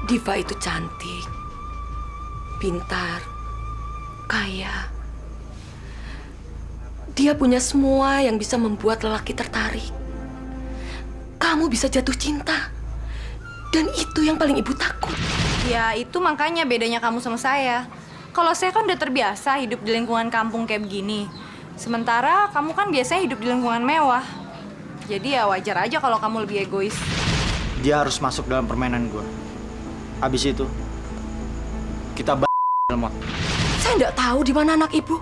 Diva itu cantik, pintar, kaya. Dia punya semua yang bisa membuat lelaki tertarik. Kamu bisa jatuh cinta. Dan itu yang paling ibu takut. Ya, itu makanya bedanya kamu sama saya. Kalau saya kan udah terbiasa hidup di lingkungan kampung kayak begini. Sementara kamu kan biasanya hidup di lingkungan mewah. Jadi ya wajar aja kalau kamu lebih egois. Dia harus masuk dalam permainan gue. Habis itu, kita Elmot. Saya nggak tahu di mana anak ibu.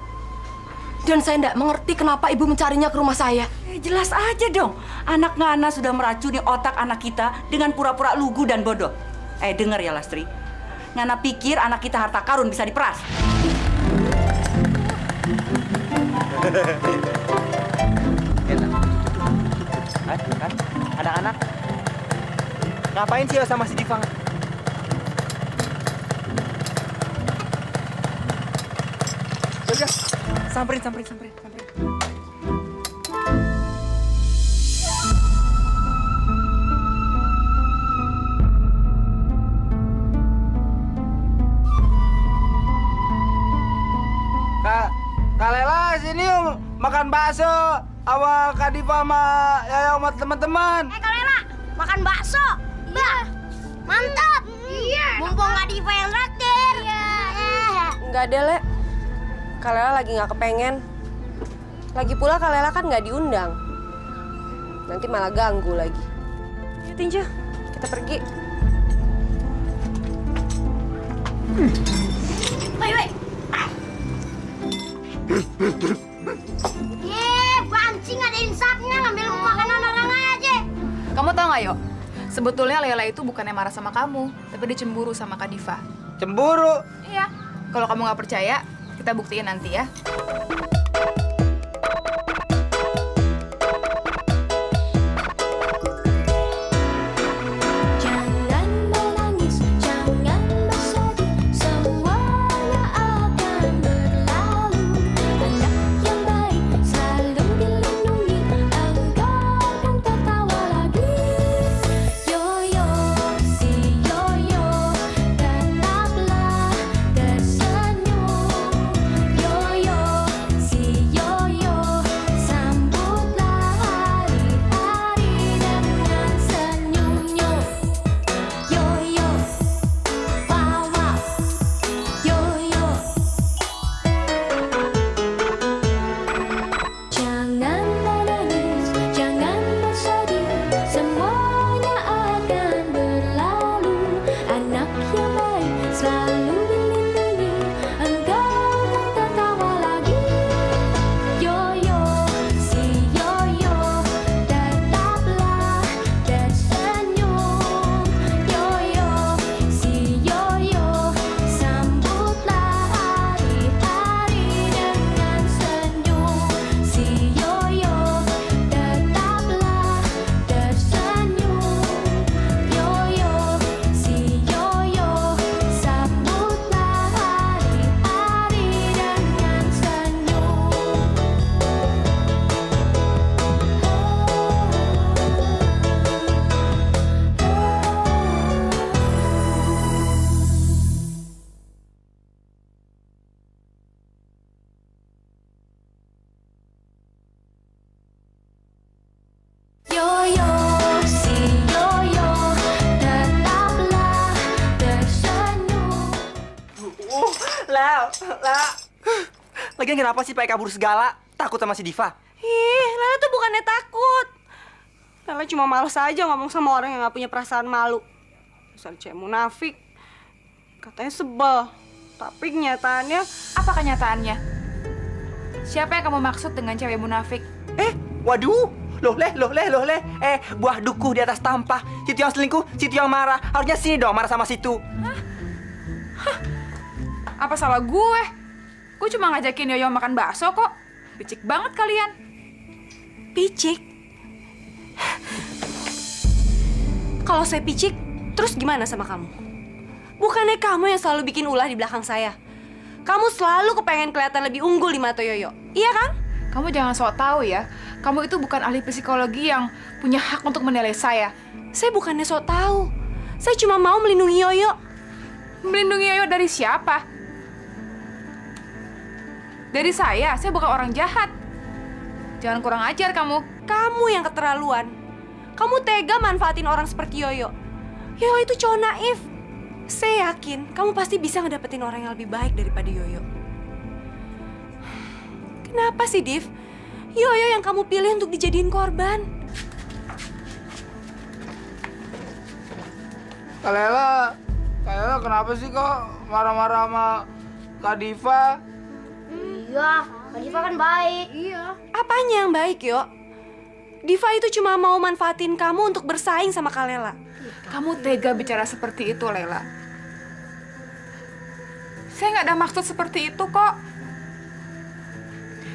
Dan saya nggak mengerti kenapa ibu mencarinya ke rumah saya. Jelas aja dong, anak Ngana sudah meracuni otak anak kita dengan pura-pura lugu dan bodoh. Dengar ya Lastri, Ngana pikir anak kita harta karun bisa diperas. Kan, anak-anak, ngapain sih sama si Diva? Udah, samperin. Kak Lela sini yuk makan bakso. Awal Kak Diva sama Yaya sama teman-teman. Kak Lela, makan bakso. Bah, mantap. Iya. Mumpung Kak Diva yang traktir. Iya. Nggak ada, Le. Kak Lela lagi nggak kepengen. Lagi pula Kak Lela kan nggak diundang. Nanti malah ganggu lagi. Ayo Tinja, kita pergi. Woi. Bancing ada insafnya ngambil makanan orang aja. Kamu tahu nggak, Yo? Sebetulnya Lela itu bukannya marah sama kamu, tapi dia cemburu sama Kak Diva. Cemburu. Iya. Kalau kamu nggak percaya, kita buktiin nanti ya. Jangan menangis, jangan bersedih, semuanya akan berlalu. Anak yang baik selalu dilindungi, engkau akan tertawa lagi. Yoyo, si Yoyo, tetaplah tersenyum. Yoyo, si Yoyo, sambutlah hari-hari dengan senyumnya. Yoyo, wow wow, Yoyo. Jangan menangis, jangan bersedih, semuanya akan berlalu. Anak yang baik selalu dilindungi, engkau akan tertawa lagi. Yoyo, si Yoyo, tetaplah tersenyum. Yoyo, si Yoyo, sambutlah hari-hari dengan senyum. Si Yoyo, tetaplah tersenyum. Yoyo, si Yoyo, sambutlah hari-hari dengan senyum. Yoyo, si Yoyo, tetaplah tersenyum. Lah. Lagian kenapa sih pakai kabur segala? Takut sama si Diva? Ih, Lela tuh bukannya takut. Lela cuma malas aja ngomong sama orang yang nggak punya perasaan malu. Dasar cewek munafik. Katanya sebel. Tapi kenyataannya... Apa kenyataannya? Siapa yang kamu maksud dengan cewek munafik? Waduh, loh leh. Buah dukuh di atas tampah. Situ yang selingkuh, situ yang marah. Harusnya sini dong marah sama situ. Apa salah gue? Gue cuma ngajakin Yoyo makan bakso kok. Picik banget kalian. Picik? Kalau saya picik, terus gimana sama kamu? Bukannya kamu yang selalu bikin ulah di belakang saya? Kamu selalu kepengen kelihatan lebih unggul di mata Yoyo, iya kan? Kamu jangan sok tahu ya. Kamu itu bukan ahli psikologi yang punya hak untuk menilai saya. Saya bukannya sok tahu. Saya cuma mau melindungi Yoyo. Melindungi Yoyo dari siapa? Dari saya bukan orang jahat. Jangan kurang ajar kamu. Kamu yang keterlaluan. Kamu tega manfaatin orang seperti Yoyo. Yoyo itu cowok naif. Saya yakin kamu pasti bisa ngedapetin orang yang lebih baik daripada Yoyo. Kenapa sih, Div? Yoyo yang kamu pilih untuk dijadiin korban. Kak Lela kenapa sih kok marah-marah sama Kak Diva? Iya, Kak Diva kan baik. Iya. Apanya yang baik, Yo? Diva itu cuma mau manfaatin kamu untuk bersaing sama Kak Lela. Kamu tega bicara seperti itu, Lela. Saya nggak ada maksud seperti itu kok.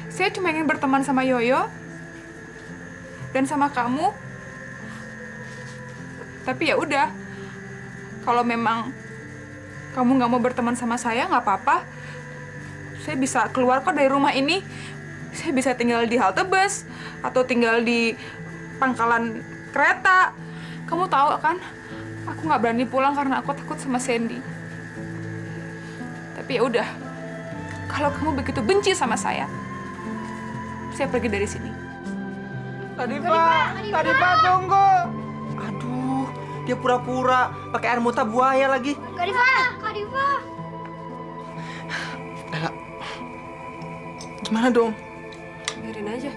Saya cuma ingin berteman sama Yoyo dan sama kamu. Tapi ya udah, kalau memang kamu nggak mau berteman sama saya, nggak apa-apa. Saya bisa keluar kok dari rumah ini. Saya bisa tinggal di halte bus atau tinggal di pangkalan kereta. Kamu tahu kan, aku nggak berani pulang karena aku takut sama Sandy. Tapi ya udah, kalau kamu begitu benci sama saya pergi dari sini. Kak Diva tunggu. Aduh, dia pura-pura pakai air muta buaya lagi. Kak Diva. Lela, gimana dong? Biarin aja.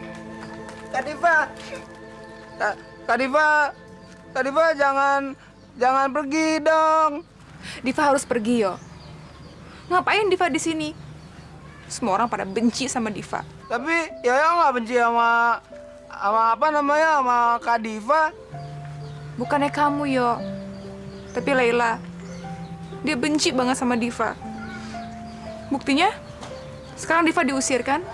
Kak Diva jangan pergi dong. Diva harus pergi, yo. Ngapain Diva di sini? Semua orang pada benci sama Diva. Tapi Yoyo nggak benci sama Kak Diva. Bukannya kamu, yo. Tapi Laila, dia benci banget sama Diva. Buktinya, sekarang Diva diusir kan?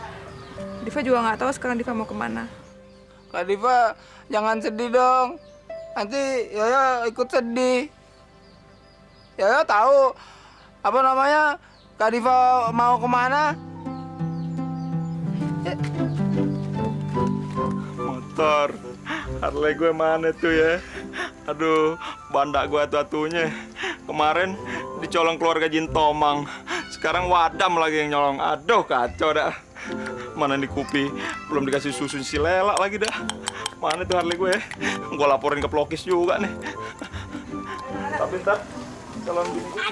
Diva juga nggak tahu sekarang Diva mau kemana. Kak Diva jangan sedih dong. Nanti Yoyo ikut sedih. Yoyo tahu Kak Diva mau kemana? Motor Harley gue mana tuh ya? Aduh, bandak gue atu-atunya. Kemarin dicolong keluarga Jin Tomang. Sekarang Wadam lagi yang nyolong. Aduh, kacau dah. Mana nih Kupi? Belum dikasih susu si Lela lagi dah. Mana tuh Harley gue ya? Gue laporin ke pelokis juga nih. Tapi ntar calon bini gue.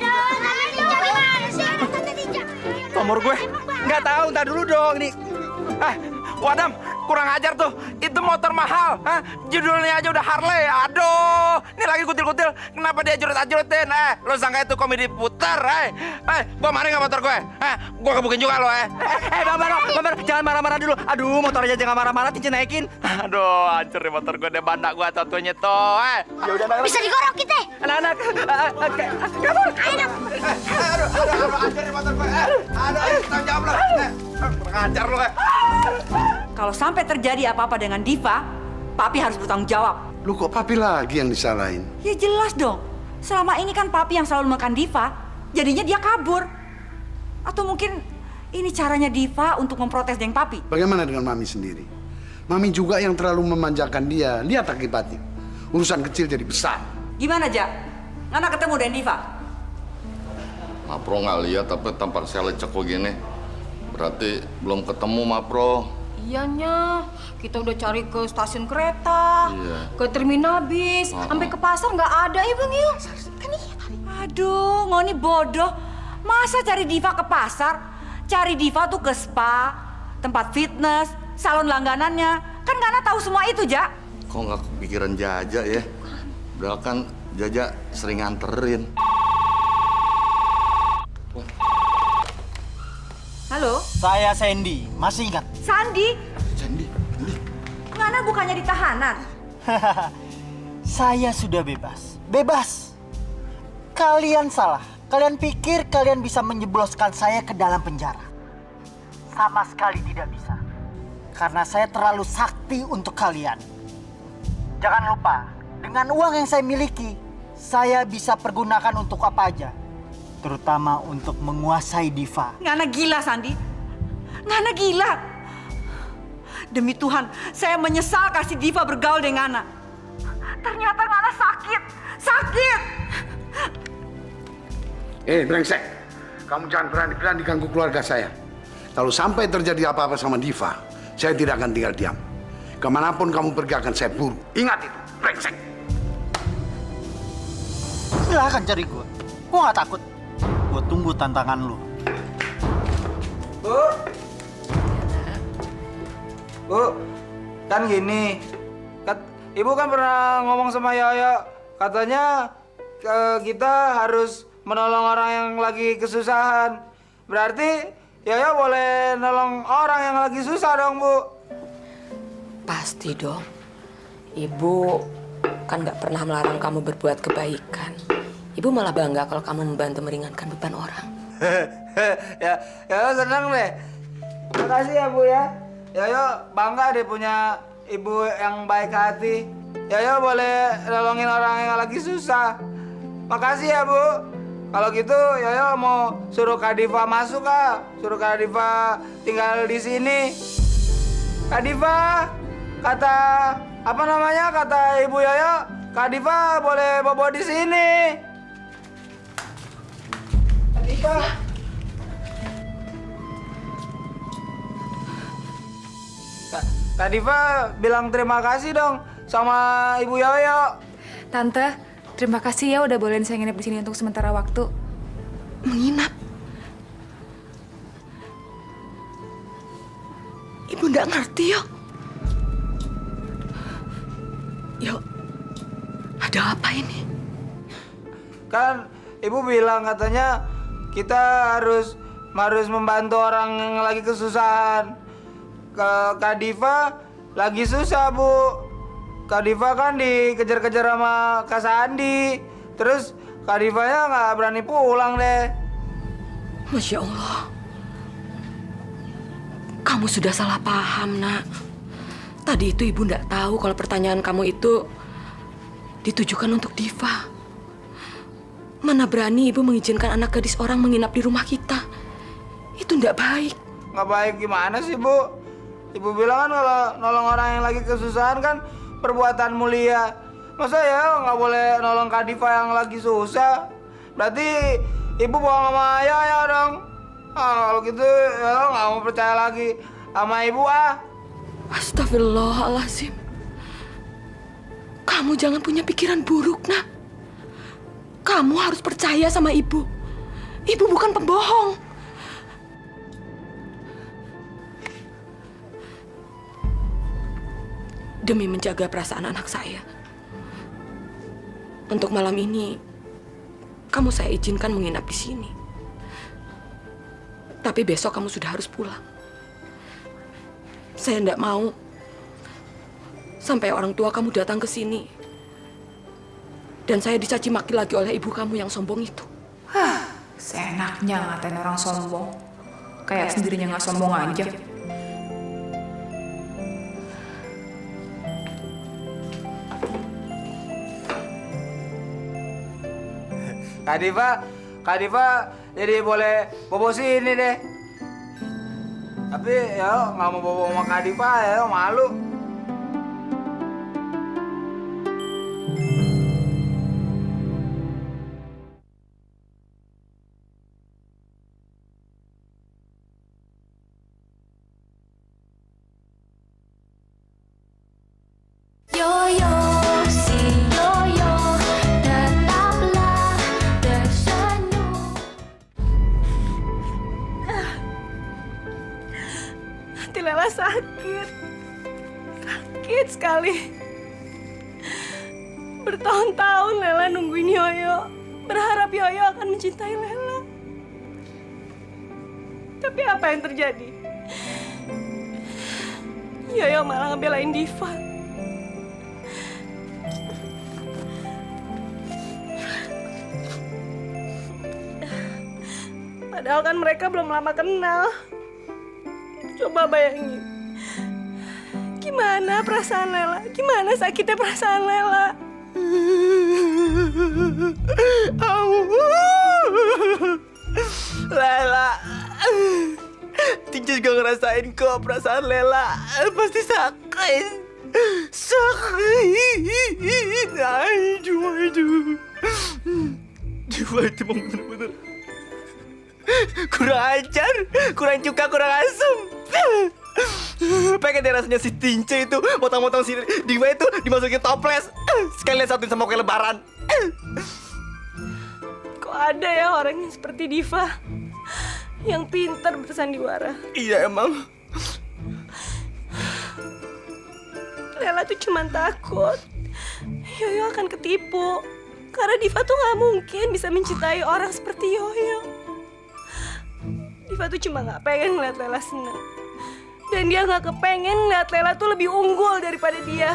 Nomor gue? Nggak tahu, ntar dulu dong nih. Wadam, kurang ajar tuh. Itu motor mahal. Judulnya aja udah Harley. Aduh, ini lagi kutil-kutil. Kenapa dia juret-juretin? Lo sangka itu komedi putar? Gua maling nggak motor gue? Gua kebukin juga lo, Bang, jangan marah-marah dulu. Aduh, motor aja jangan marah-marah, cincin naikin. Aduh, hancur nih motor gue deh, bandak gue atu-atunya tuh. Ya udah, Bisa digorok kita. anak-anak. Aduh, hancur nih motor gue. Aduh, tanggung jawab lo. Kurang ajar lo, Kalau sampai terjadi apa-apa dengan Diva, Papi harus bertanggung jawab. Lu kok Papi lagi yang disalahin? Ya jelas dong. Selama ini kan Papi yang selalu makan Diva, jadinya dia kabur. Atau mungkin ini caranya Diva untuk memprotes geng Papi. Bagaimana dengan Mami sendiri? Mami juga yang terlalu memanjakan dia. Lihat akibatnya. Urusan kecil jadi besar. Gimana, Jak? Ngana ketemu dengan Diva? Mapro nggak lihat, tapi tampak saya lecek kok gini. Berarti belum ketemu, Mapro. Iyanya, kita udah cari ke stasiun kereta, ke terminal bis, sampai ke pasar nggak ada ya Bang Yul. Kan iya tadi. Aduh, Ngoni bodoh. Masa cari Diva ke pasar? Cari Diva tuh ke spa, tempat fitness, salon langganannya. Kan Ngana tahu semua itu, Jak. Kok nggak kepikiran Jaja ya? Udah kan Jaja sering nganterin. Halo? Saya Sandy, masih ingat? Sandi? Sandy? Ngana bukannya di tahanan? Saya sudah bebas. Bebas! Kalian salah. Kalian pikir kalian bisa menjebloskan saya ke dalam penjara. Sama sekali tidak bisa. Karena saya terlalu sakti untuk kalian. Jangan lupa, dengan uang yang saya miliki, saya bisa pergunakan untuk apa aja. Terutama untuk menguasai Diva. Ngana gila, Sandi. Ngana gila. Demi Tuhan, saya menyesal kasih Diva bergaul dengan Ngana. Ternyata Ngana sakit. Sakit! Brengsek. Kamu jangan berani-berani ganggu keluarga saya. Kalau sampai terjadi apa-apa sama Diva, saya tidak akan tinggal diam. Kemanapun kamu pergi akan saya buru. Ingat itu, brengsek. Silahkan cari gue. Gue gak takut. Gue tunggu tantangan lu. Bu, kan gini. Ibu kan pernah ngomong sama Yoyo, katanya kita harus menolong orang yang lagi kesusahan. Berarti Yoyo boleh nolong orang yang lagi susah dong, Bu. Pasti dong. Ibu kan nggak pernah melarang kamu berbuat kebaikan. Ibu malah bangga kalau kamu membantu meringankan beban orang. Ya, senang deh. Makasih ya, Bu ya. Yoyo bangga deh punya ibu yang baik hati. Yoyo boleh nolongin orang yang lagi susah. Makasih ya, Bu. Kalau gitu Yoyo mau suruh Kak Diva masuk, Kak. Suruh Kak Diva tinggal di sini. Kak Diva, kata apa namanya? Kata Ibu Yoyo, Kak Diva boleh bobo di sini. Kak Diva. Kak Diva bilang terima kasih dong sama Ibu Yoyo. Tante, terima kasih ya udah bolehin saya nginep di sini untuk sementara waktu. Menginap? Ibu nggak ngerti, Yok. Yok, ada apa ini? Kan Ibu bilang katanya kita harus membantu orang yang lagi kesusahan. Kak Diva lagi susah, Bu. Kak Diva kan dikejar-kejar sama Kak Sandi. Terus Kak Divanya nggak berani pulang deh. Masya Allah. Kamu sudah salah paham, Nak. Tadi itu Ibu nggak tahu kalau pertanyaan kamu itu ditujukan untuk Diva. Mana berani Ibu mengizinkan anak gadis orang menginap di rumah kita. Itu nggak baik. Nggak baik gimana sih, Bu? Ibu bilang kan kalau nolong orang yang lagi kesusahan kan perbuatan mulia. Masa ya nggak boleh nolong Kak Diva yang lagi susah? Berarti Ibu bohong sama Yoyo dong. Kalau gitu Yoyo nggak mau percaya lagi sama Ibu, ah. Astagfirullahaladzim. Kamu jangan punya pikiran buruk, Nak. Kamu harus percaya sama Ibu. Ibu bukan pembohong. Demi menjaga perasaan anak saya. Untuk malam ini, kamu saya izinkan menginap di sini. Tapi besok kamu sudah harus pulang. Saya tidak mau sampai orang tua kamu datang ke sini dan saya dicaci maki lagi oleh ibu kamu yang sombong itu. Seenaknya ngatain orang sombong. Kayak sendirinya nggak sombong aja. Kak Diva jadi boleh bobo sini deh. Tapi ya nggak mau bobo sama Kak Diva ya, malu. Yoyo, si Yoyo, tetaplah tersenyum. Hati Lela sakit. Sakit sekali. Bertahun-tahun Lela nungguin Yoyo. Berharap Yoyo akan mencintai Lela. Tapi apa yang terjadi? Yoyo malah ngebelain Diva. Padahal kan mereka belum lama kenal. Coba bayangin. Gimana perasaan Lela? Gimana sakitnya perasaan Lela? Lela, Tinja juga ngerasain kok perasaan Lela. Pasti sakit. sakit. Aduh. Diva itu emang bener-bener kurang ajar, kurang cuka, kurang asem. Pengen deh rasanya si Tince itu motong-motong si Diva itu dimasukin toples sekalian satuin sama kue lebaran. Kok ada ya orang yang seperti Diva yang pintar bersandiwara? Iya emang. Lela tuh cuma takut Yoyo akan ketipu karena Diva tuh nggak mungkin bisa mencintai orang seperti Yoyo. Diva tuh cuma nggak pengen ngeliat Lela senang. Dan dia nggak kepengen ngeliat Lela tuh lebih unggul daripada dia.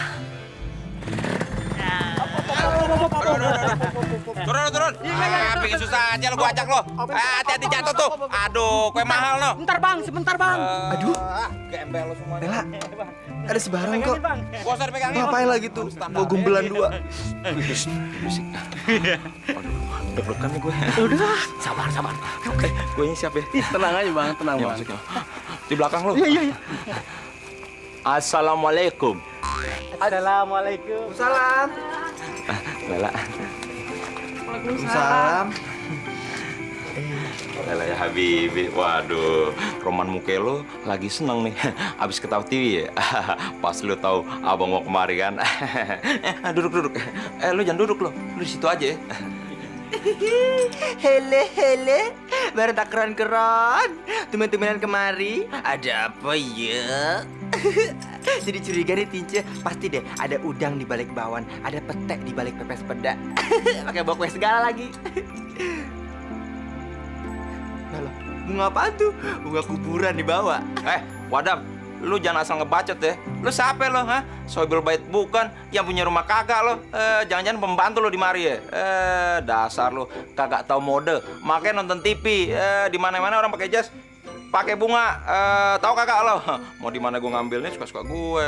Turun. Bikin susah aja lo, gua ajak lo. Hati-hati jatuh tuh. Aduh, kue mahal no. Sebentar bang. Aduh, gembel lo semua. Lela, ada sebarang kok. Gua usah dipegangin. Ngapain lagi tuh? Mau gumbelan dua. Berisik. Aduh, deg-degan nih gue. Udah, sabar. Oke, gue ini siap ya. Tenang aja bang, tenang bang. Masuk ya. Di belakang lo. Iya. Assalamualaikum. Assalamualaikum. Salam. Lela. Salam. Lela ya Habibi. Waduh, Roman muke lo lagi seneng nih. Abis ketawa TV ya. Pas lo tahu abang mau kemari kan. Duduk. Lo jangan duduk lo. Lo di situ aja ya. Hele, baru tak keren-keren. Teman-temanan kemari, ada apa ya? Jadi curiga nih Tince, pasti deh ada udang di balik bawang, ada petek di balik pepes peda. Pakai bawa kue segala lagi. Nah loh, bunga apaan tuh? Bunga kuburan dibawa. Wadam, lu jangan asal ngebacot ya. Lu siapa lo, ha? Sohibul bait bukan, yang punya rumah kagak lo. Jangan-jangan pembantu lo di mari ya. Dasar lo kagak tahu mode. Makanya nonton TV, di mana-mana orang pakai jas, pakai bunga. Tahu kagak lo? Mau di mana gue ngambilnya suka-suka gue.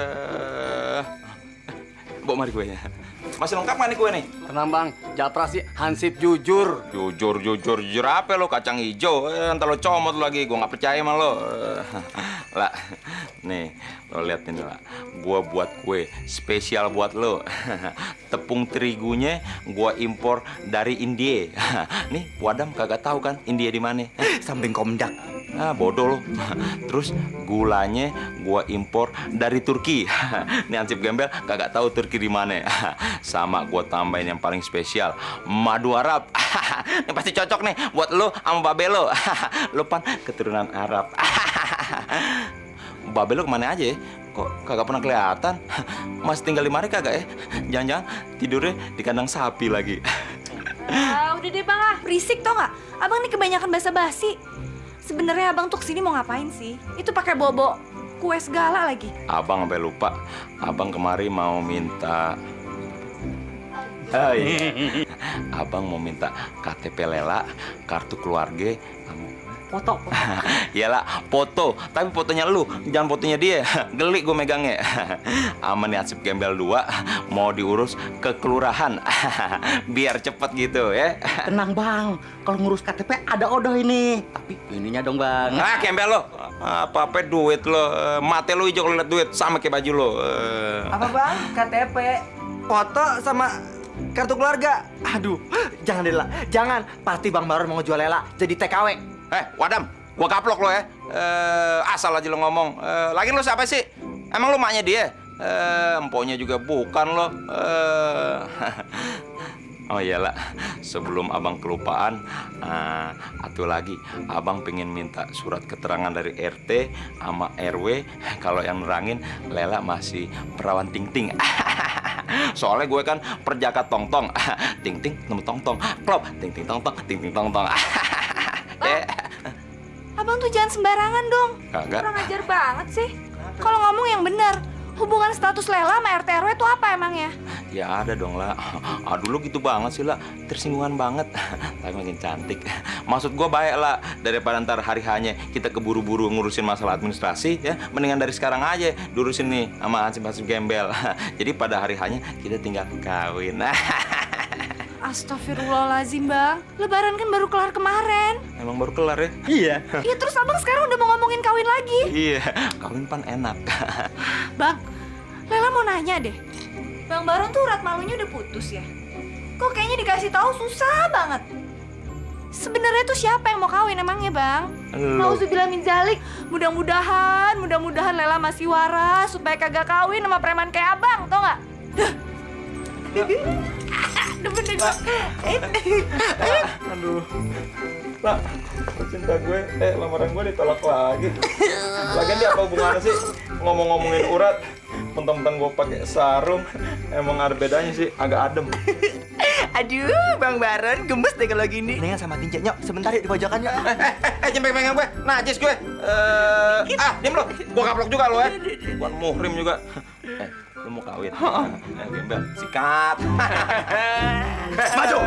Bawa mari gue ya. Masih lengkap nggak nih kue nih? Tenang bang, Japra sih hansip jujur. Jujur apa lo, kacang hijau? Ntar lo comot lagi, gue nggak percaya sama lo. Lah, nih lo lihat ini lah, gue buat kue spesial buat lo. Tepung terigunya gue impor dari India. Nih, Wadam kagak tahu kan India di mana? Samping Komdak. Bodoh lo. Terus gulanya gue impor dari Turki. Nih Hansip Gembel kagak tahu Turki di mana. Sama gue tambahin yang paling spesial, madu Arab. Ini pasti cocok nih buat lo sama babe lo. Lo pan keturunan Arab. Babe lo kemana aja ya? Kok kagak pernah kelihatan? Masih tinggal di mari kagak ya? Jangan-jangan tidurnya di kandang sapi lagi. Udah deh bang berisik tau nggak? Abang nih kebanyakan basa-basi. Sebenarnya abang tuh kesini mau ngapain sih? Itu pakai bobo kue segala lagi. Abang sampai lupa. Abang kemari mau minta. Abang mau minta KTP Lela, kartu keluarga, Foto. Iyalah, foto. Tapi fotonya lu, jangan fotonya dia. Geli gue megangnya. Aman nih Hansip Gembel 2 mau diurus ke kelurahan. Biar cepet gitu ya. Tenang bang, kalau ngurus KTP ada odoh ini. Tapi ininya dong bang. Gembel lo. Apa-apa duit lo. Mate lo hijau kalau liat duit sama kayak baju lo. Apa bang? KTP, foto sama kartu keluarga. Aduh, jangan deh lah. Jangan. Pasti Bang Baron mau jual Lela jadi TKW. Wadam, gua kaplok lo ya. Asal aja lo ngomong. Lagian lo siapa sih? Emang lo maknya dia? Empoknya juga bukan lo. Oh iyalah, sebelum abang kelupaan, atuh lagi, abang pengen minta surat keterangan dari RT sama RW kalau yang nerangin Lela masih perawan ting-ting. Soalnya gue kan perjaka tong-tong, ting-ting nemu tong-tong, klop, ting-ting tong-tong, ting-ting tong-tong. Abang tuh jangan sembarangan dong. Kagak. Kurang ajar banget sih. Kalau ngomong yang benar, hubungan status Lela sama RT RW itu apa emangnya? Ya ada dong lah. Aduh lu gitu banget sih lah, tersinggungan banget. Tapi makin cantik. Maksud gue baik lah, daripada ntar hari hanya kita keburu-buru ngurusin masalah administrasi ya, mendingan dari sekarang aja diurusin nih sama Hansip Gembel. Jadi pada hari hanya kita tinggal kawin. Astagfirullahaladzim bang, Lebaran kan baru kelar kemarin. Emang baru kelar ya? Iya. Iya terus abang sekarang udah mau ngomongin kawin lagi. Iya, kawin pan enak. Bang, Lela mau nanya deh. Bang Baron tuh urat malunya udah putus ya? Kok kayaknya dikasih tahu susah banget. Sebenarnya tuh siapa yang mau kawin emangnya, Bang? Nauzubillah min zalik. Mudah-mudahan Lela masih waras supaya kagak kawin sama preman kayak Abang, tau nggak? Aduh. Lah, cinta gue, lamaran gue ditolak lagi. Lagian dia apa hubungannya sih ngomong-ngomongin urat? Mentang-mentang gue pakai sarung, emang ada bedanya sih, agak adem. Aduh, Bang Baron, gemes deh kalau gini. Nengan sama Tinja, nyok, sebentar yuk di pojokan yuk. Jempeng pegang gue, najis gue. Diam lo, gue kaplok juga lo ya. Bukan muhrim juga. Lu mau kawin? Gembel, sikat. Maju.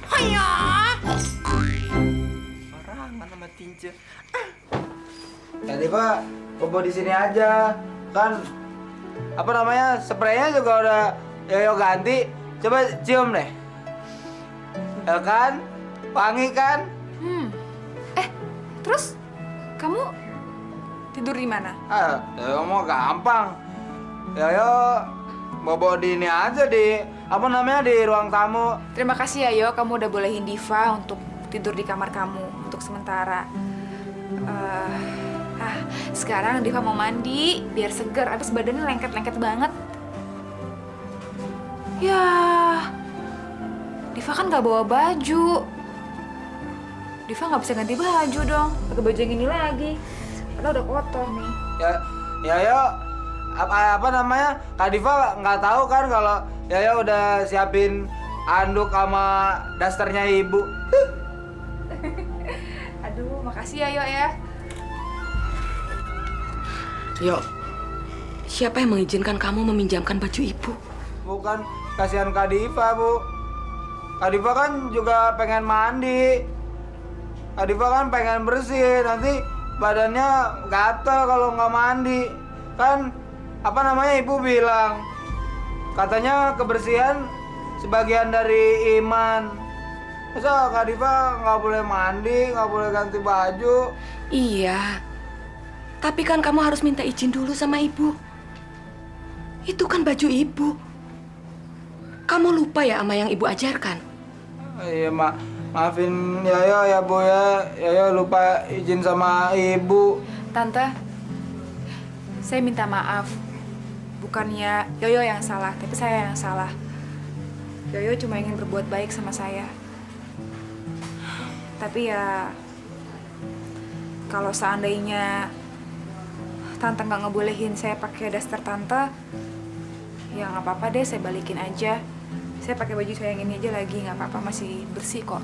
Haya. Orangan sama Tinja. Ya Diva, bobo di sini aja. Kan apa namanya? Spraynya juga udah Yoyo ganti. Coba cium deh. Ya kan? Wangi kan? Terus kamu tidur di mana? Yoyo mau gampang. Yoyo bobo di ini aja di apa namanya di ruang tamu. Terima kasih ya, Yo. Kamu udah bolehin Diva untuk tidur di kamar kamu untuk sementara. Sekarang Diva mau mandi biar seger. Abis badannya lengket-lengket banget. Ya, Diva kan nggak bawa baju. Diva nggak bisa ganti baju dong. Pakai baju yang ini lagi. Karena udah kotor nih. Ya Yo, apa namanya? Kak Diva nggak tahu kan kalau Yoyo udah siapin anduk sama dasternya ibu. Aduh, makasih ya, Yo ya. Yo, siapa yang mengizinkan kamu meminjamkan baju ibu? Bukan, kasihan Kak Diva, Bu. Kak Diva kan juga pengen mandi. Kak Diva kan pengen bersih, nanti badannya gatel kalau nggak mandi. Kan, apa namanya ibu bilang, katanya kebersihan sebagian dari iman. Masa Kak Diva nggak boleh mandi, nggak boleh ganti baju? Iya, tapi kan kamu harus minta izin dulu sama ibu. Itu kan baju ibu. Kamu lupa ya sama yang ibu ajarkan? Iya, maafin Yoyo ya, Bu ya. Yoyo lupa izin sama ibu. Tante, saya minta maaf. Bukannya Yoyo yang salah, tapi saya yang salah. Yoyo cuma ingin berbuat baik sama saya. Tapi ya, kalau seandainya Tante nggak ngebolehin saya pakai daster Tante, ya nggak apa-apa deh, saya balikin aja. Saya pakai baju saya yang ini aja lagi, nggak apa-apa, masih bersih kok.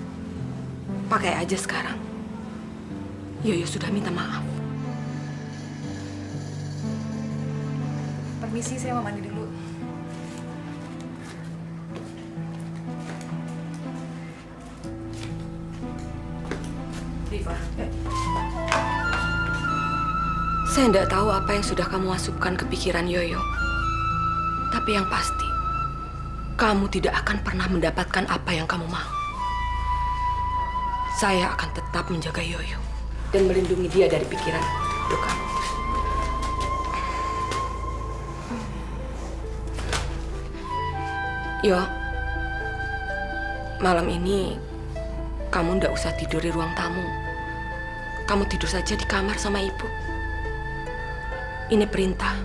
Pakai aja sekarang. Yoyo sudah minta maaf. Permisi, saya mau mandi dulu. Diva. Saya tidak tahu apa yang sudah kamu masukkan ke pikiran Yoyo. Tapi yang pasti, kamu tidak akan pernah mendapatkan apa yang kamu mau. Saya akan tetap menjaga Yoyo dan melindungi dia dari pikiran buruk kamu. Yo, malam ini kamu ndak usah tidur di ruang tamu. Kamu tidur saja di kamar sama ibu. Ini perintah.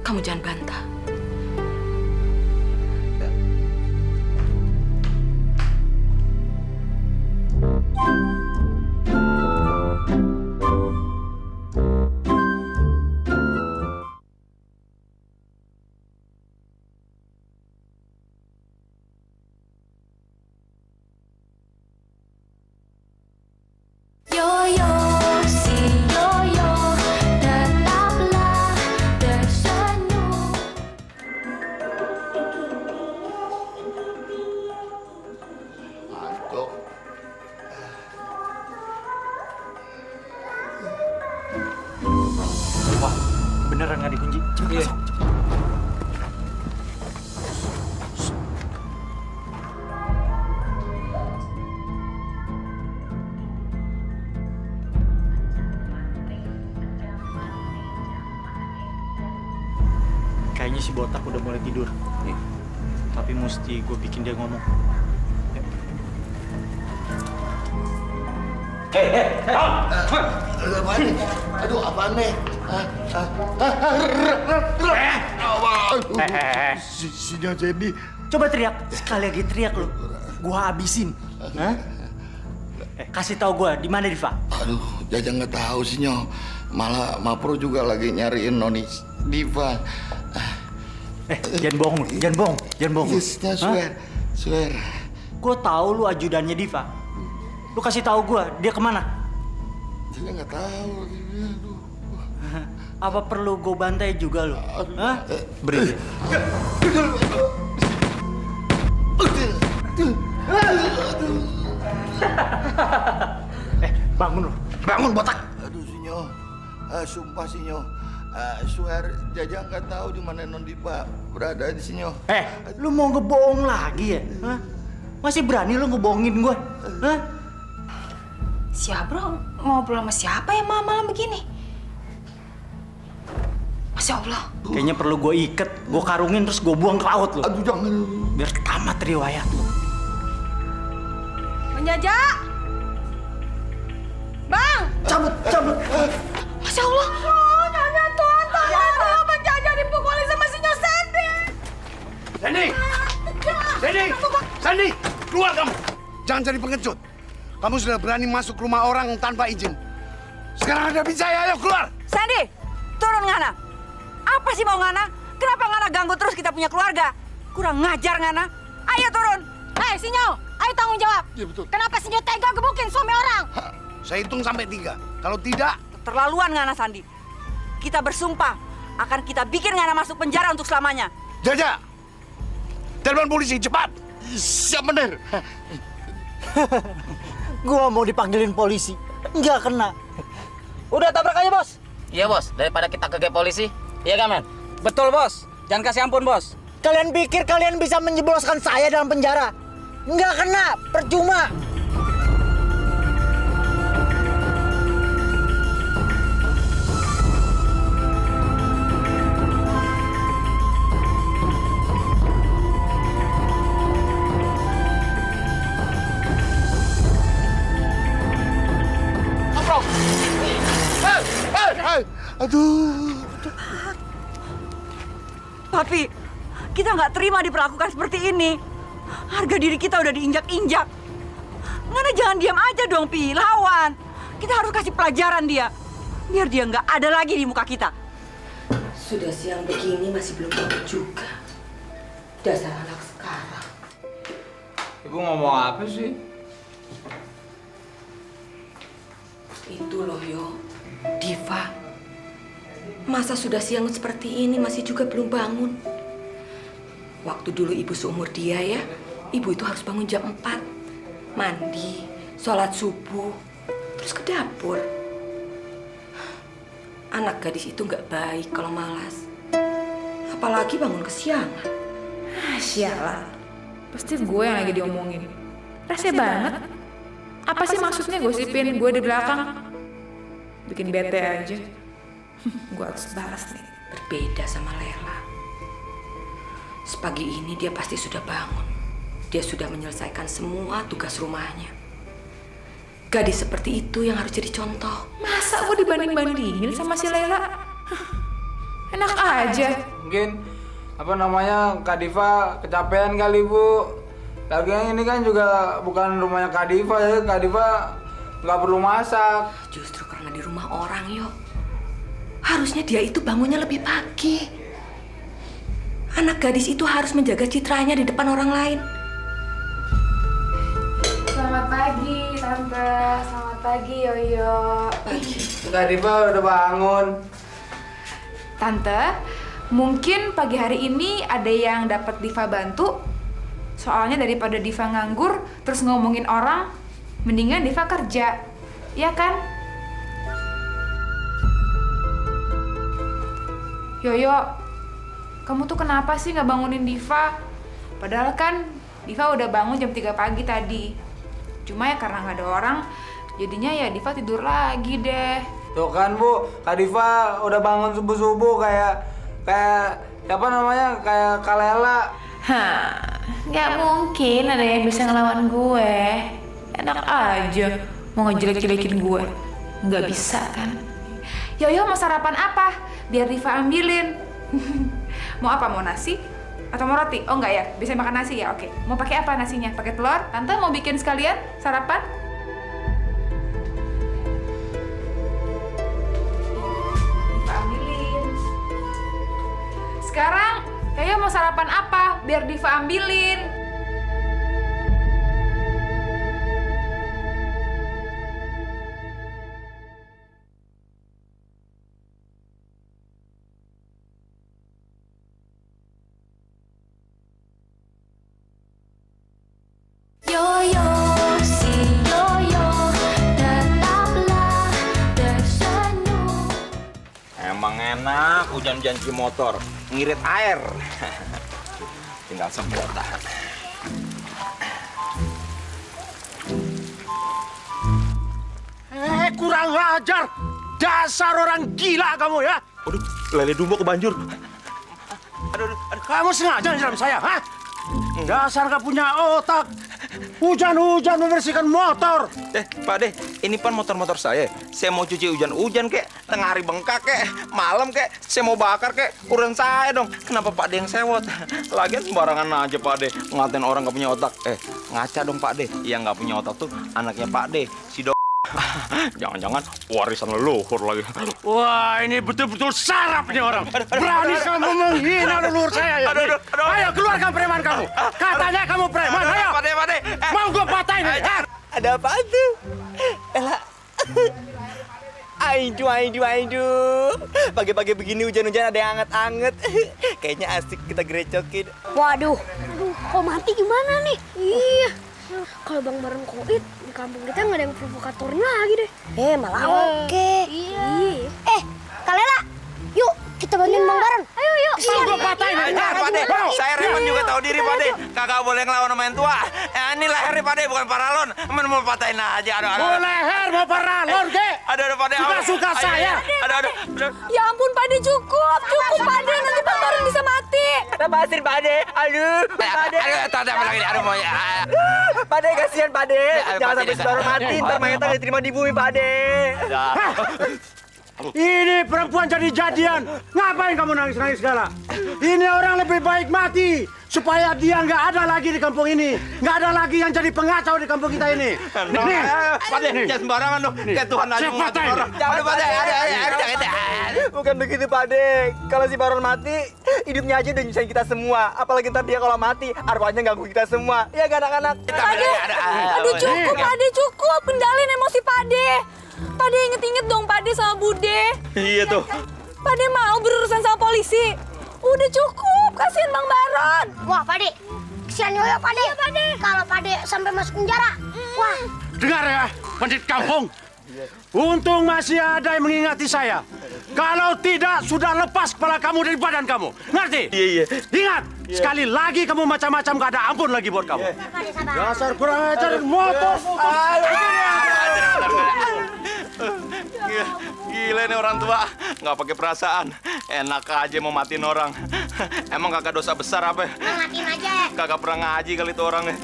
Kamu jangan bantah. Yoyo, si yoyo, tetaplah tersenyum. Ngantuk. Wah, beneran nggak dikunci? Cepet masuk. Kayaknya si botak udah mulai tidur. Tapi mesti gue bikin dia ngomong. Aduh, apaan nih? Sinyo Jendi. Coba teriak. Sekali lagi teriak lo. Gua habisin. Hah? Kasih tahu gua di mana Diva? Aduh, Jaja nggak tahu Sinyo. Malah Mapro juga lagi nyariin Noni Diva. Jangan bohong, jangan bohong, jangan bohong. Yes, swear. Gua tahu lu ajudannya Diva. Lu kasih tahu gua dia kemana? Jaja nggak tahu. Aduh. Apa perlu gua bantai juga lu? Hah? Beri. Bangun lu. Bangun botak. Aduh Sinyo. Sumpah Sinyo. Swear Jaja nggak tahu di mana Non Diva berada di Sinyo. Lu mau ngebohong lagi ya? Hah? Masih berani lu ngebohongin gua? Hah? Si Abro ngobrol sama siapa ya malam begini? Masya Allah. Kayaknya perlu gue iket, gue karungin terus gue buang ke laut lu. Aduh jangan. Biar tamat riwayat lu. Menjaja! Bang! Cabut. Masya Allah. Oh, Nyonya Tuhan, tolong Menjaja dipukuli sama si Nyo Sandy. Sandy, keluar kamu. Jangan jadi pengecut. Kamu sudah berani masuk rumah orang tanpa izin. Sekarang hadapi saya, ayo keluar. Sandy, turun Ngana. Apa sih mau Ngana? Kenapa Ngana ganggu terus kita punya keluarga? Kurang ngajar Ngana. Ayo turun. Hei Sinyo, ayo tanggung jawab. Iya betul. Kenapa Sinyo tega gebukin suami orang? Saya hitung sampai 3. Kalau tidak, Terlaluan Ngana Sandi. Kita bersumpah akan kita bikin Ngana masuk penjara untuk selamanya. Jaja, telepon polisi cepat. Siap bener. Gua mau dipanggilin polisi. Nggak kena. Udah tabrak aja bos. Iya bos, daripada kita ke polisi. Iya kan men? Betul bos, jangan kasih ampun bos. Kalian pikir kalian bisa menjebloskan saya dalam penjara? Nggak kena, percuma. Aduh. Papi, kita nggak terima diperlakukan seperti ini. Harga diri kita udah diinjak-injak. Ngana jangan diam aja dong, Pi. Lawan. Kita harus kasih pelajaran dia. Biar dia nggak ada lagi di muka kita. Sudah siang begini masih belum bangun juga. Dasar anak sekarang. Ibu ngomong apa sih? Itu loh, Yo. Diva. Masa sudah siang seperti ini masih juga belum bangun? Waktu dulu ibu seumur dia ya, ibu itu harus bangun jam 4. Mandi, sholat subuh, terus ke dapur. Anak gadis itu nggak baik kalau malas. Apalagi bangun kesiangan. Sialan. Pasti gue yang lagi diomongin. Rese banget. Apa sih maksudnya gosipin gue di belakang? Bikin bete aja. Gue harus balas nih. Berbeda sama Lela. Sepagi ini dia pasti sudah bangun. Dia sudah menyelesaikan semua tugas rumahnya. Gadis seperti itu yang harus jadi contoh. Masa gue dibanding-bandingin sama si Lela? Enak aja. Mungkin Kak Diva kecapean kali Bu. Lagian ini kan juga bukan rumahnya Kak Diva ya. Kak Diva nggak perlu masak. Justru karena di rumah orang, Yo. Harusnya dia itu bangunnya lebih pagi. Anak gadis itu harus menjaga citranya di depan orang lain. Selamat pagi, Tante. Selamat pagi, Yoyo. Kak Diva udah bangun. Tante, mungkin pagi hari ini ada yang dapat Diva bantu. Soalnya daripada Diva nganggur terus ngomongin orang, mendingan Diva kerja. Iya kan? Yoyo, kamu tuh kenapa sih nggak bangunin Diva? Padahal kan Diva udah bangun jam 3 pagi tadi. Cuma ya karena nggak ada orang, jadinya ya Diva tidur lagi deh. Tuh kan Bu, Kak Diva udah bangun subuh-subuh kayak apa namanya kayak Kalela. Hah, nggak mungkin ada yang bisa ngelawan gue. Enak aja mau ngejelek-jelekin gue. Nggak bisa kan? Yoyo mau sarapan apa? Biar Diva ambilin. Mau apa? Mau nasi? Atau mau roti? Oh enggak ya? Bisa makan nasi ya? Oke. Mau pakai apa nasinya? Pakai telur? Tante mau bikin sekalian sarapan? Diva ambilin. Sekarang Yoyo mau sarapan apa? Biar Diva ambilin. Yoyo, si Yoyo, tetaplah tersenyum. Emang enak hujan-hujan motor, ngirit air. Tinggal semprot dah. Kurang ajar. Dasar orang gila kamu ya. Aduh, lele dumbo kebanjur. Aduh, kamu sengaja nyiram saya, ha? Dasar gak punya otak. Hujan-hujan membersihkan motor. Pak De, ini pan motor-motor saya. Saya mau cuci hujan-hujan kek, tengah hari bengkak kek, malam kek, saya mau bakar kek, urusan saya dong. Kenapa Pak De yang sewot? Lagian sembarangan aja Pak De, ngatain orang gak punya otak. Ngaca dong Pak De, yang gak punya otak tuh anaknya Pak De, si Jangan-jangan warisan leluhur lagi. Wah, ini betul-betul sarap nih orang. Berani kamu menghina leluhur saya ya. Ayo keluarkan preman kamu. Katanya kamu preman. Ayo. Pak De. Mau gue patahin. Ada apa tuh? Ella. Aidu. Pagi-pagi begini hujan-hujan ada yang anget-anget. Kayaknya asik kita gerecokin. Waduh, kok mati gimana nih? Iya. Kalau Bang Baron koit, di kampung kita nggak ada yang provokatornya lagi deh. Malah oke. Iya. Kalela, yuk kita bantuin Bang Baron. Ayo, yuk. Mau gue patahin. Pak De, saya Raymond juga tahu diri Pak De. Kagak boleh ngelawan sama yang tua. Ini leher nih Pak De, bukan paralon. Mau patahin aja. Mau leher, mau paralon, ke? Aduh, Pak De. Suka-suka saya. Aduh. Ya ampun, Pak De, cukup Pak De, nanti Bang Baron bisa mati. Lepasin Pak De, aduh. Pak De. Tak ada apa lagi, aduh mau ya. Pak De, kasihan Pak De. Jangan sampai si Baron mati, ntar mayatnya nggak diterima di bumi Pak De. Ini perempuan jadi-jadian. Ngapain kamu nangis-nangis segala? Ini orang lebih baik mati supaya dia nggak ada lagi di kampung ini. Nggak ada lagi yang jadi pengacau di kampung kita ini. Nih, Pak De, jangan sembarangan dong. Kayak Tuhan aja mau ngatur orang. Aduh, Pak De, Bukan begitu Pak De. Kalau si Baron mati, hidupnya aja udah nyusahin kita semua. Apalagi ntar dia kalau mati, arwahnya ganggu kita semua. Ya kan anak-anak? Aduh cukup, Pak De, cukup. Kendalin emosi Pak De. Pak De inget-inget dong Pak De sama Bude. Iya tuh. Pak De mau berurusan sama polisi. Udah cukup, kasihan Bang Baron. Wah, Pak De, kesian Yoyo Pak De. Kalau Pak De sampai masuk penjara, wah. Dengar ya, penduduk kampung. Untung masih ada yang mengingati saya. Kalau tidak, sudah lepas kepala kamu dari badan kamu. Ngerti? Iya. Ingat, sekali lagi kamu macam-macam gak ada ampun lagi buat kamu. Dasar kurang ajar motor. Gila nih orang tua, nggak pakai perasaan. Enak aja mau matiin orang. Emang kagak dosa besar apa? Matiin aja. Kagak pernah ngaji kali itu orangnya.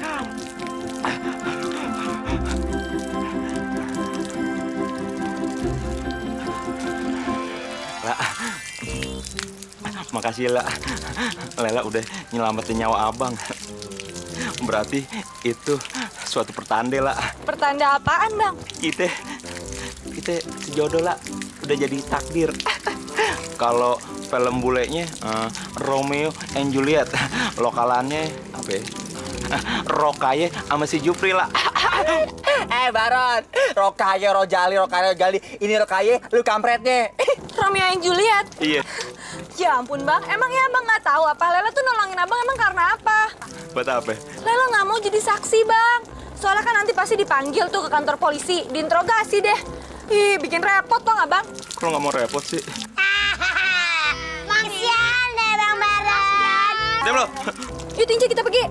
Makasih lah, Lela udah nyelamatin nyawa abang. Berarti itu suatu pertanda lah. Pertanda apaan, Bang? Kita sejodoh lah, udah jadi takdir. Kalau film bulenya Romeo and Juliet, lokalannya apa ya? Rokaye sama si Jupri lah. Baron, Rokaye, Rojali. Ini Rokaye, lu kampretnya. Romeo and Juliet? Iya. Ya ampun Bang, emangnya Abang nggak tahu apa Lela tuh nolongin Abang emang karena apa? Buat apa? Lela nggak mau jadi saksi Bang. Soalnya kan nanti pasti dipanggil tuh ke kantor polisi, diinterogasi deh. Ih, bikin repot toh nggak Bang? Kalau nggak mau repot sih. Kasian deh Bang Baron. Diam lo. Yuk Tinci kita pergi.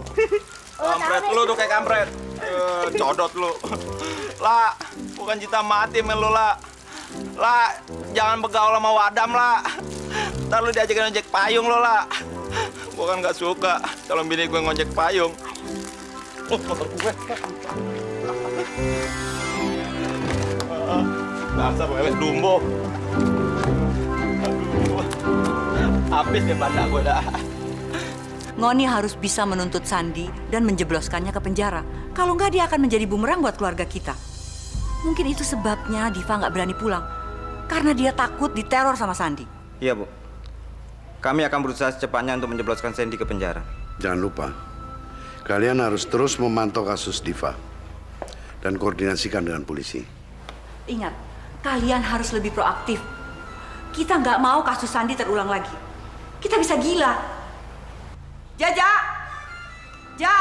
Kampret lu tuh kayak kampret. Codot lu. Lah, bukan cinta mati men lu lah. Lah, jangan begaul sama Wadam lah. ntar lu diajakin ngojek payung lo lah. Gue kan nggak suka kalau bini gue ngojek payung. Motor gue. Dasar wewe dumbo. Aduh. Habis deh banda gue dah. Ngoni harus bisa menuntut Sandi dan menjebloskannya ke penjara. Kalau nggak, dia akan menjadi bumerang buat keluarga kita. Mungkin itu sebabnya Diva nggak berani pulang. Karena dia takut diteror sama Sandi. Iya, Bu. Kami akan berusaha secepatnya untuk menjebloskan Sandy ke penjara. Jangan lupa, kalian harus terus memantau kasus Diva dan koordinasikan dengan polisi. Ingat, kalian harus lebih proaktif. Kita nggak mau kasus Sandi terulang lagi. Kita bisa gila. Jaja! Ja!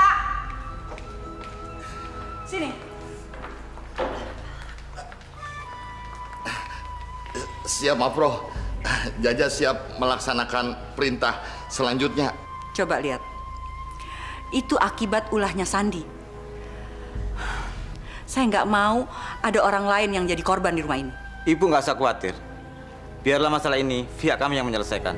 Sini. Siap, Mapro. Jaja siap melaksanakan perintah selanjutnya. Coba lihat. Itu akibat ulahnya Sandi. Saya nggak mau ada orang lain yang jadi korban di rumah ini. Ibu nggak usah khawatir. Biarlah masalah ini pihak kami yang menyelesaikan.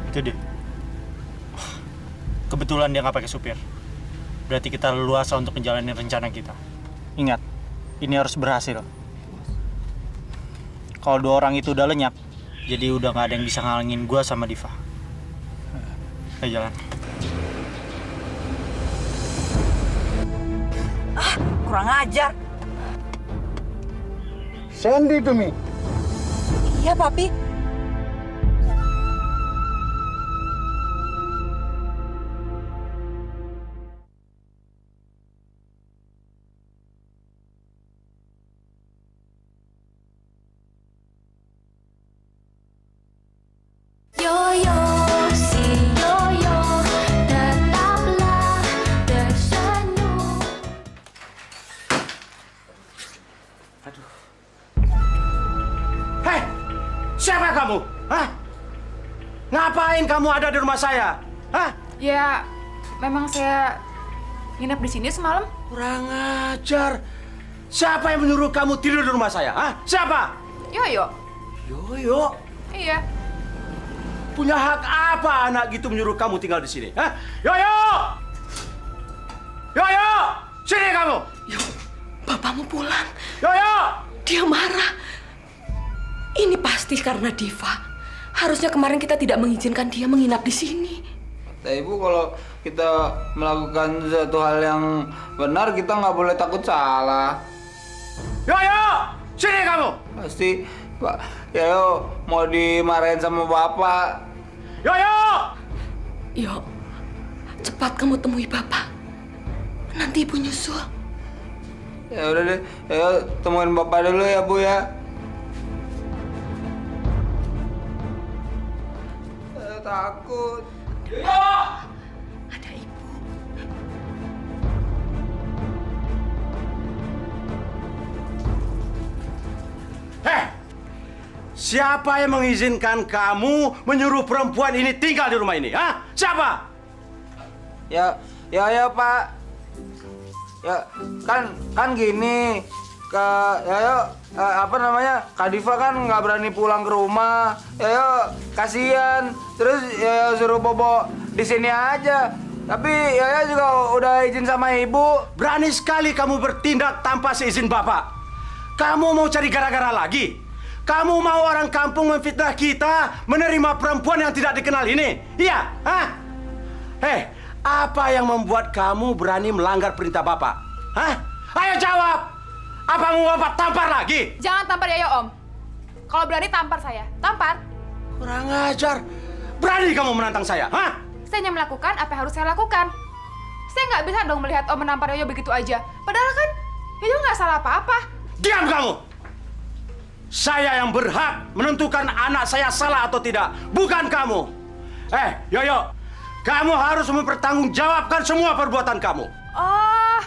Itu dia. Kebetulan dia nggak pakai supir. Berarti kita leluasa untuk menjalani rencana kita. Ingat, ini harus berhasil. Kalau dua orang itu udah lenyap, jadi udah nggak ada yang bisa ngalangin gua sama Diva. Ayo jalan. Kurang ajar. Sandy to me. Iya, Papi. Yoyo, si Yoyo, tetaplah tersenyum. Hei, siapa kamu? Hah? Ngapain kamu ada di rumah saya? Hah? Ya, memang saya nginep di sini semalam. Kurang ajar. Siapa yang menyuruh kamu tidur di rumah saya? Hah? Siapa? Yoyo. Yoyo? Iya. Punya hak apa anak gitu menyuruh kamu tinggal di sini? Hah? Yoyo! Yoyo! Sini kamu! Bapakmu pulang. Yoyo! Dia marah. Ini pasti karena Diva. Harusnya kemarin kita tidak mengizinkan dia menginap di sini. Ibu, kalau kita melakukan suatu hal yang benar, kita nggak boleh takut salah. Yoyo! Sini kamu! Pasti Pak Yoyo mau dimarahin sama Bapak. Yoyo! Yo, cepat kamu temui Bapak. Nanti Ibu nyusul. Ya udah deh, Yoyo temuin Bapak dulu ya, Bu ya. Saya takut. Yoyo! Ada Ibu. Hei! Siapa yang mengizinkan kamu menyuruh perempuan ini tinggal di rumah ini? Hah? Siapa? Ya Pak. Ya kan gini. Apa namanya? Kak Diva kan nggak berani pulang ke rumah. Ya kasihan. Terus ya suruh bobo di sini aja. Tapi ya juga udah izin sama ibu. Berani sekali kamu bertindak tanpa seizin bapak. Kamu mau cari gara-gara lagi? Kamu mau orang kampung memfitnah kita menerima perempuan yang tidak dikenal ini? Iya? Hah? Hei, apa yang membuat kamu berani melanggar perintah bapak? Hah? Ayo jawab! Apa mau bapak tampar lagi? Jangan tampar Yoyo, Om. Kalau berani tampar saya. Tampar. Kurang ajar. Berani kamu menantang saya, hah? Saya hanya melakukan apa yang harus saya lakukan. Saya nggak bisa dong melihat Om menampar Yoyo begitu aja. Padahal kan Yoyo nggak salah apa-apa. Diam kamu! Saya yang berhak menentukan anak saya salah atau tidak, bukan kamu. Yoyo, kamu harus mempertanggungjawabkan semua perbuatan kamu. Oh,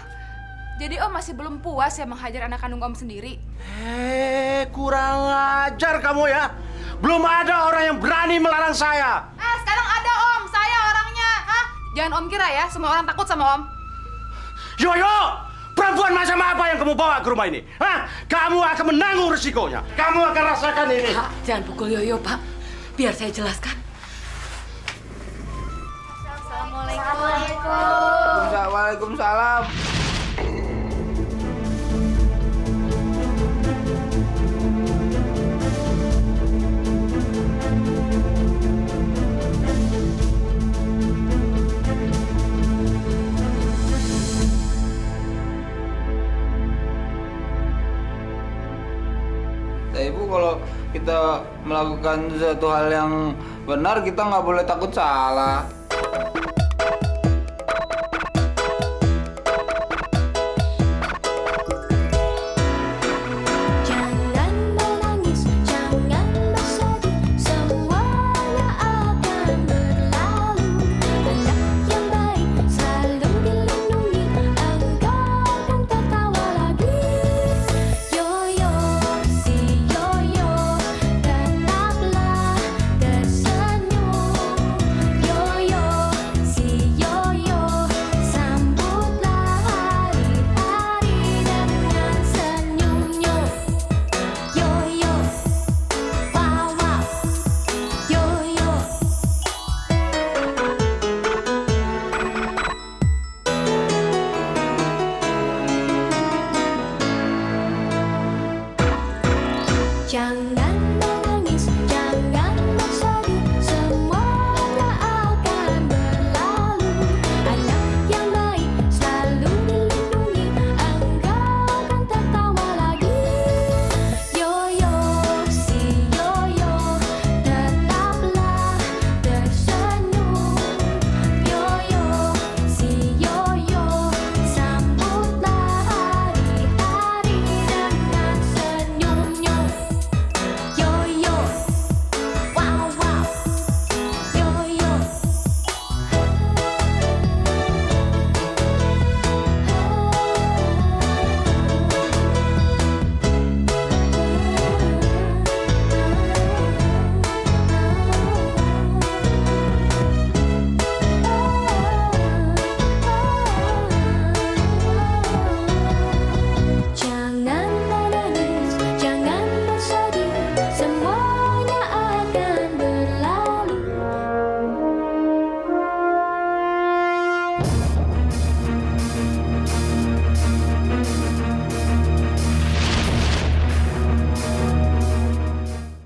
jadi Om masih belum puas ya menghajar anak kandung Om sendiri? Kurang ajar kamu ya. Belum ada orang yang berani melarang saya. Sekarang ada Om, saya orangnya. Hah? Jangan Om kira ya, semua orang takut sama Om. Yoyo, perempuan macam apa yang kamu bawa ke rumah ini? Hah? Kamu akan menanggung resikonya. Kamu akan rasakan ini. Pak, jangan pukul Yoyo, Pak. Biar saya jelaskan. Waalaikumsalam. Ibu, kalau kita melakukan sesuatu hal yang benar, kita nggak boleh takut salah.